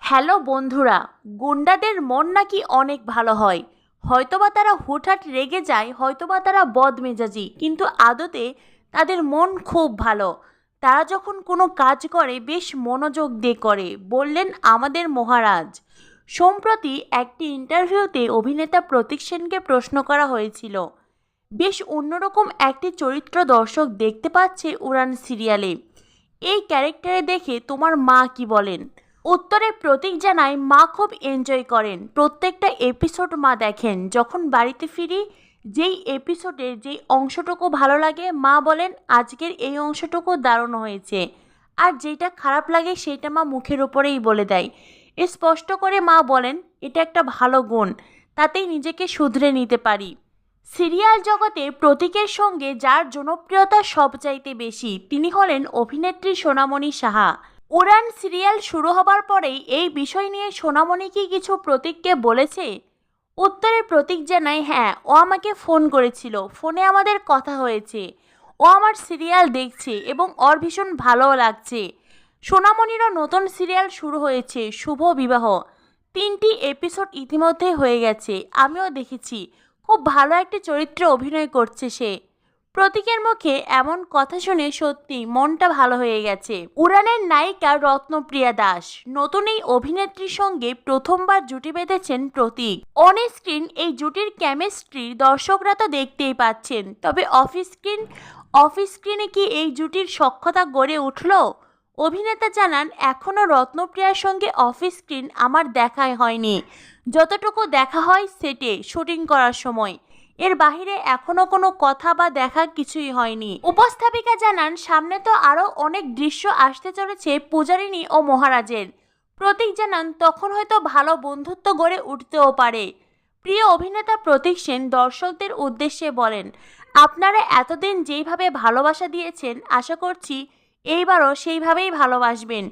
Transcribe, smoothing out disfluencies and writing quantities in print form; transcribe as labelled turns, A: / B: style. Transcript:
A: Hello বন্ধুরা, গুন্ডাদের মন নাকি অনেক ভালো হয়। হয়তোবা তারা হুটহাট রেগে যায়, হয়তোবা তারা বদমেজাজি, কিন্তু আদতে তাদের মন খুব ভালো। তারা যখন কোনো কাজ করে বেশ মনোযোগ দিয়ে করে, বললেন আমাদের মহারাজ। সম্প্রতি একটি ইন্টারভিউতে অভিনেতা প্রতীক সেনকে প্রশ্ন করা হয়েছিল, বেশ অন্যরকম একটি চরিত্র দর্শক দেখতে পাচ্ছে উড়ান সিরিয়ালে। এই ক্যারেক্টারে দেখে তোমার মা কি বলেন? উত্তরে প্রতীক জানায় মা খুব এনজয় করেন, প্রত্যেকটা এপিসোড মা দেখেন। যখন বাড়িতে ফিরি, যেই এপিসোডের যেই অংশটুকু ভালো লাগে মা বলেন আজকের এই অংশটুকু দারুণ হয়েছে, আর যেটা খারাপ লাগে সেটা মা মুখের উপরেই বলে দেয়। স্পষ্ট করে মা বলেন এটা একটা ভালো গুণ, তাতেই নিজেকে শুধরে নিতে পারি। সিরিয়াল জগতে প্রতীকের সঙ্গে যার জনপ্রিয়তা সবচাইতে বেশি তিনি হলেন অভিনেত্রী সোনামণি সাহা। উড়ান সিরিয়াল শুরু হবার পরেই এই বিষয় নিয়ে সোনামণি কি কিছু প্রতীককে বলেছে? উত্তরে প্রতীক জানায় হ্যাঁ, ও আমাকে ফোন করেছিল, ফোনে আমাদের কথা হয়েছে। ও আমার সিরিয়াল দেখছে এবং ওর ভীষণ ভালোও লাগছে। সোনামণিরও নতুন সিরিয়াল শুরু হয়েছে, শুভ বিবাহ। 3টি এপিসোড ইতিমধ্যে হয়ে গেছে, আমিও দেখেছি। খুব ভালো একটি চরিত্রে অভিনয় করছে সে। প্রতীকের মুখে এমন কথা শুনে সত্যি মনটা ভালো হয়ে গেছে। উড়ানের নায়িকা রত্নপ্রিয়া দাস নতুন এই অভিনেত্রীর সঙ্গে প্রথমবার জুটি বেঁধেছেন প্রতীক। অন স্ক্রিন এই জুটির কেমিস্ট্রি দর্শকরা তো দেখতেই পাচ্ছেন, তবে অফ স্ক্রিনে কি এই জুটির সখ্যতা গড়ে উঠল? অভিনেতা জানান এখনও রত্নপ্রিয়ার সঙ্গে অফ স্ক্রিন আমার দেখাই হয়নি, যতটুকু দেখা হয় সেটে শুটিং করার সময়। এর বাহিরে এখনো কোনো কথা বা দেখা কিছুই হয়নি। উপস্থাপিকা জানান সামনে তো আরো অনেক দৃশ্য আসতে চলেছে পূজারিনী ও মহারাজের। প্রতীক জানান তখন হয়তো ভালো বন্ধুত্ব গড়ে উঠতেও পারে। প্রিয় অভিনেতা প্রতীক সেন দর্শকদের উদ্দেশ্যে বলেন, আপনারা এতদিন যেইভাবে ভালোবাসা দিয়েছেন আশা করছি এইবারও সেইভাবেই ভালোবাসবেন।